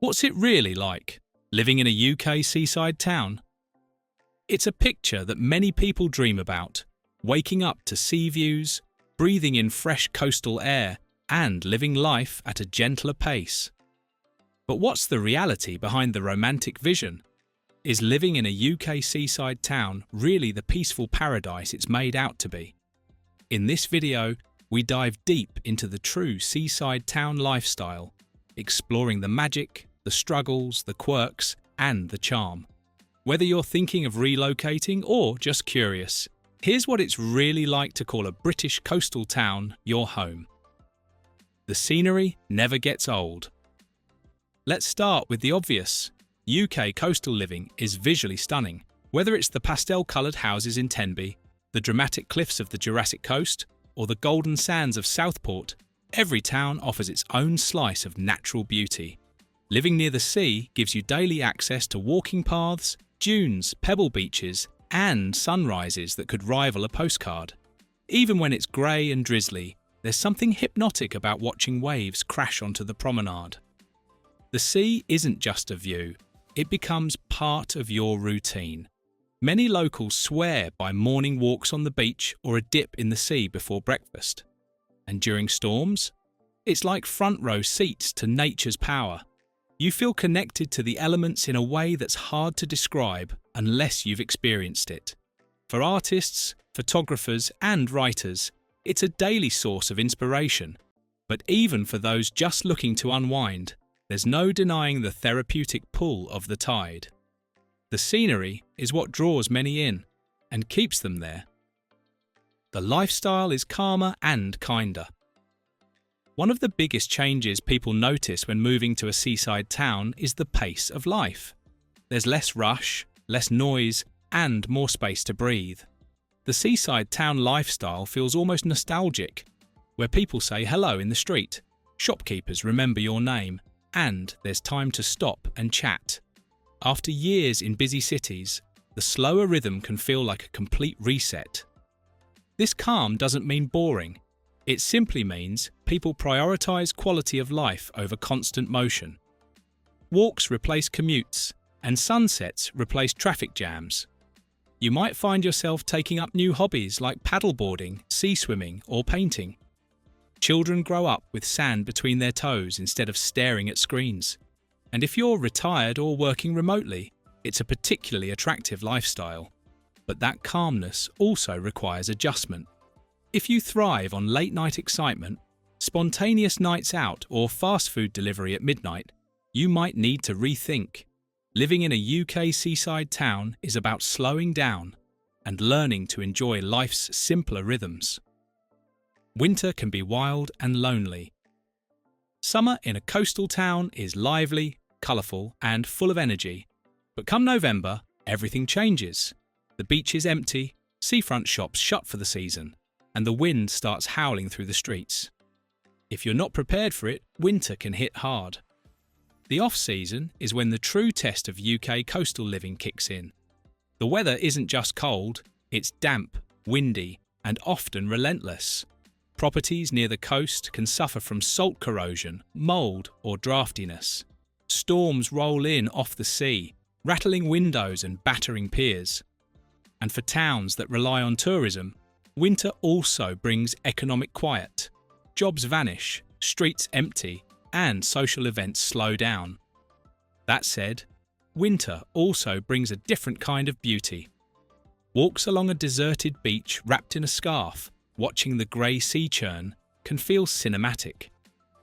What's it really like, living in a UK seaside town? It's a picture that many people dream about, waking up to sea views, breathing in fresh coastal air, and living life at a gentler pace. But what's the reality behind the romantic vision? Is living in a UK seaside town really the peaceful paradise it's made out to be? In this video, we dive deep into the true seaside town lifestyle, exploring the magic, the struggles, the quirks, and the charm. Whether you're thinking of relocating or just curious, here's what it's really like to call a British coastal town your home. The scenery never gets old. Let's start with the obvious. UK coastal living is visually stunning. Whether it's the pastel-colored houses in Tenby, the dramatic cliffs of the Jurassic Coast, or the golden sands of Southport, every town offers its own slice of natural beauty. Living near the sea gives you daily access to walking paths, dunes, pebble beaches, and sunrises that could rival a postcard. Even when it's grey and drizzly, there's something hypnotic about watching waves crash onto the promenade. The sea isn't just a view, it becomes part of your routine. Many locals swear by morning walks on the beach or a dip in the sea before breakfast. And during storms, it's like front row seats to nature's power. You feel connected to the elements in a way that's hard to describe unless you've experienced it. For artists, photographers, and writers, it's a daily source of inspiration. But even for those just looking to unwind, there's no denying the therapeutic pull of the tide. The scenery is what draws many in and keeps them there. The lifestyle is calmer and kinder. One of the biggest changes people notice when moving to a seaside town is the pace of life. There's less rush, less noise, and more space to breathe. The seaside town lifestyle feels almost nostalgic, where people say hello in the street, shopkeepers remember your name, and there's time to stop and chat. After years in busy cities, the slower rhythm can feel like a complete reset. This calm doesn't mean boring. It simply means people prioritise quality of life over constant motion. Walks replace commutes, and sunsets replace traffic jams. You might find yourself taking up new hobbies like paddleboarding, sea swimming, or painting. Children grow up with sand between their toes instead of staring at screens. And if you're retired or working remotely, it's a particularly attractive lifestyle. But that calmness also requires adjustment. If you thrive on late-night excitement, spontaneous nights out, or fast food delivery at midnight, you might need to rethink. Living in a UK seaside town is about slowing down and learning to enjoy life's simpler rhythms. Winter can be wild and lonely. Summer in a coastal town is lively, colourful, and full of energy. But come November, everything changes. The beach is empty, seafront shops shut for the season, and the wind starts howling through the streets. If you're not prepared for it, winter can hit hard. The off-season is when the true test of UK coastal living kicks in. The weather isn't just cold, it's damp, windy, and often relentless. Properties near the coast can suffer from salt corrosion, mould, or draftiness. Storms roll in off the sea, rattling windows and battering piers. And for towns that rely on tourism, winter also brings economic quiet. Jobs vanish, streets empty, and social events slow down. That said, winter also brings a different kind of beauty. Walks along a deserted beach wrapped in a scarf, watching the grey sea churn, can feel cinematic.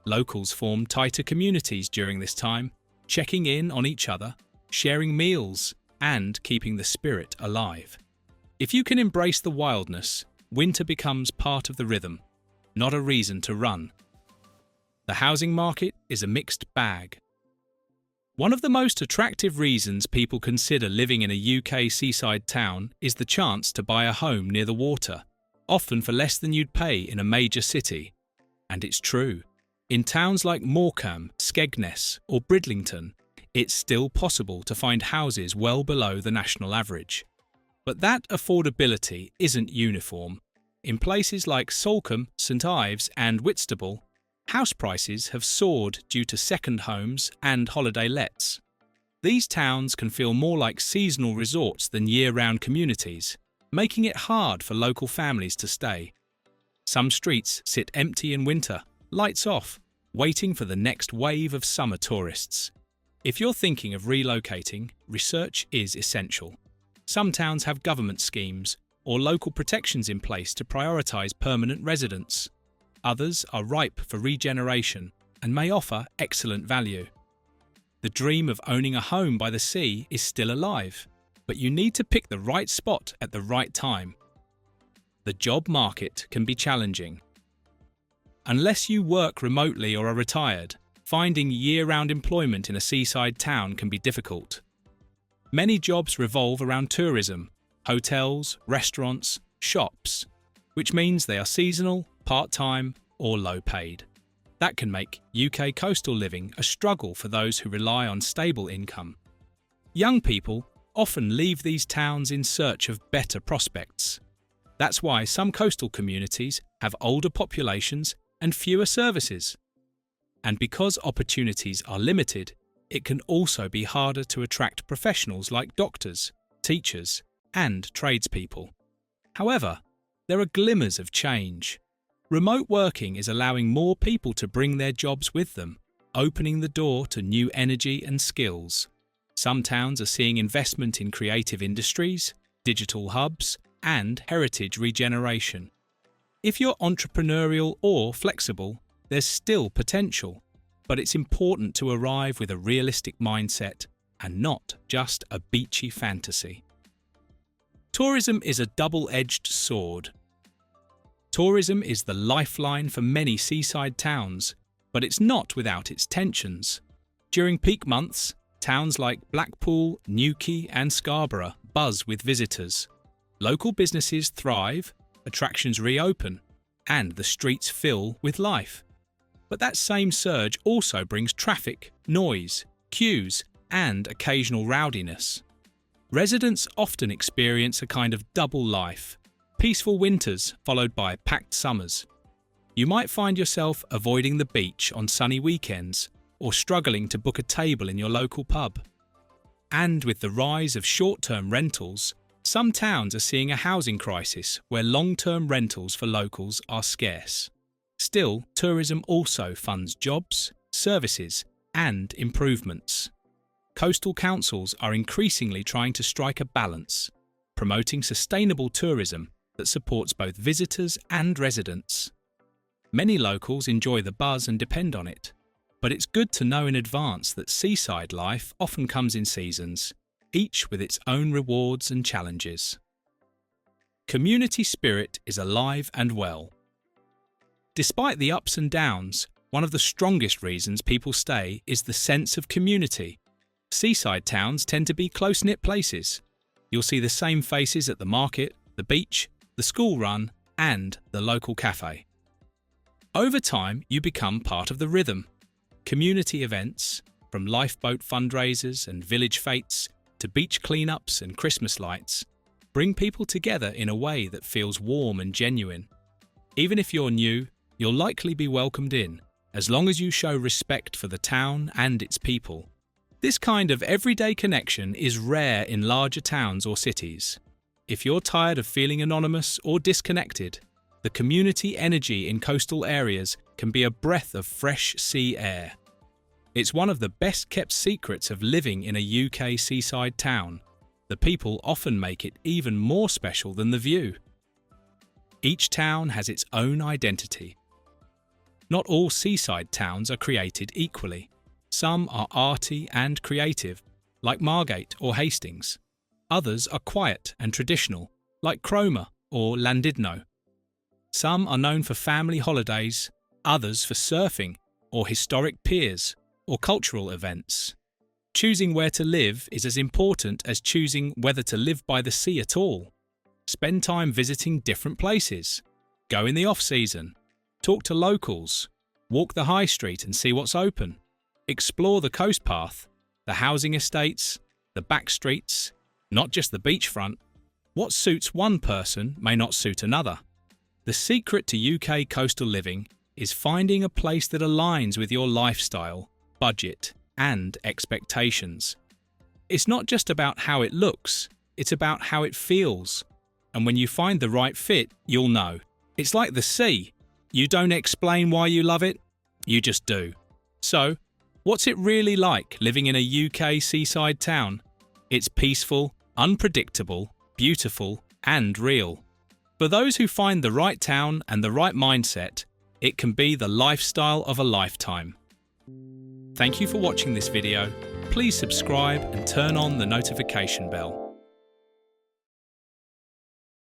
Locals form tighter communities during this time, checking in on each other, sharing meals, and keeping the spirit alive. If you can embrace the wildness, winter becomes part of the rhythm, not a reason to run. The housing market is a mixed bag. One of the most attractive reasons people consider living in a UK seaside town is the chance to buy a home near the water, often for less than you'd pay in a major city. And it's true. In towns like Morecambe, Skegness, or Bridlington, it's still possible to find houses well below the national average. But that affordability isn't uniform. In places like Salcombe, St Ives, and Whitstable, House prices have soared due to second homes and holiday lets. These towns can feel more like seasonal resorts than year-round communities, making it hard for local families to stay. Some streets sit empty in winter, lights off, waiting for the next wave of summer tourists. If you're thinking of relocating, research is essential. Some towns have government schemes or local protections in place to prioritise permanent residents. Others are ripe for regeneration and may offer excellent value. The dream of owning a home by the sea is still alive, but you need to pick the right spot at the right time. The job market can be challenging. Unless you work remotely or are retired, finding year-round employment in a seaside town can be difficult. Many jobs revolve around tourism, hotels, restaurants, shops, which means they are seasonal, part-time, or low-paid. That can make UK coastal living a struggle for those who rely on stable income. Young people often leave these towns in search of better prospects. That's why some coastal communities have older populations and fewer services. And because opportunities are limited, it can also be harder to attract professionals like doctors, teachers, and tradespeople. However, there are glimmers of change. Remote working is allowing more people to bring their jobs with them, opening the door to new energy and skills. Some towns are seeing investment in creative industries, digital hubs, and heritage regeneration. If you're entrepreneurial or flexible, there's still potential, but it's important to arrive with a realistic mindset and not just a beachy fantasy. Tourism is a double-edged sword. Tourism is the lifeline for many seaside towns, but it's not without its tensions. During peak months, towns like Blackpool, Newquay, and Scarborough buzz with visitors. Local businesses thrive, attractions reopen, and the streets fill with life. But that same surge also brings traffic, noise, queues, and occasional rowdiness. Residents often experience a kind of double life. Peaceful winters followed by packed summers. You might find yourself avoiding the beach on sunny weekends or struggling to book a table in your local pub. And with the rise of short-term rentals, some towns are seeing a housing crisis where long-term rentals for locals are scarce. Still, tourism also funds jobs, services, and improvements. Coastal councils are increasingly trying to strike a balance, promoting sustainable tourism that supports both visitors and residents. Many locals enjoy the buzz and depend on it, but it's good to know in advance that seaside life often comes in seasons, each with its own rewards and challenges. Community spirit is alive and well. Despite the ups and downs, one of the strongest reasons people stay is the sense of community. Seaside towns tend to be close-knit places. You'll see the same faces at the market, the beach, the school run, and the local cafe. Over time, you become part of the rhythm. Community events, from lifeboat fundraisers and village fetes to beach cleanups and Christmas lights, bring people together in a way that feels warm and genuine. Even if you're new, you'll likely be welcomed in, as long as you show respect for the town and its people. This kind of everyday connection is rare in larger towns or cities. If you're tired of feeling anonymous or disconnected, the community energy in coastal areas can be a breath of fresh sea air. It's one of the best-kept secrets of living in a UK seaside town. The people often make it even more special than the view. Each town has its own identity. Not all seaside towns are created equally. Some are arty and creative, like Margate or Hastings. Others are quiet and traditional, like Cromer or Llandudno. Some are known for family holidays, others for surfing or historic piers or cultural events. Choosing where to live is as important as choosing whether to live by the sea at all. Spend time visiting different places. Go in the off-season. Talk to locals. Walk the high street and see what's open. Explore the coast path, the housing estates, the back streets, not just the beachfront. What suits one person may not suit another. The secret to UK coastal living is finding a place that aligns with your lifestyle, budget, and expectations. It's not just about how it looks, it's about how it feels. And when you find the right fit, you'll know. It's like the sea. You don't explain why you love it, you just do. So, what's it really like living in a UK seaside town? It's peaceful, unpredictable, beautiful, and real. For those who find the right town and the right mindset, it can be the lifestyle of a lifetime. Thank you for watching this video. Please subscribe and turn on the notification bell.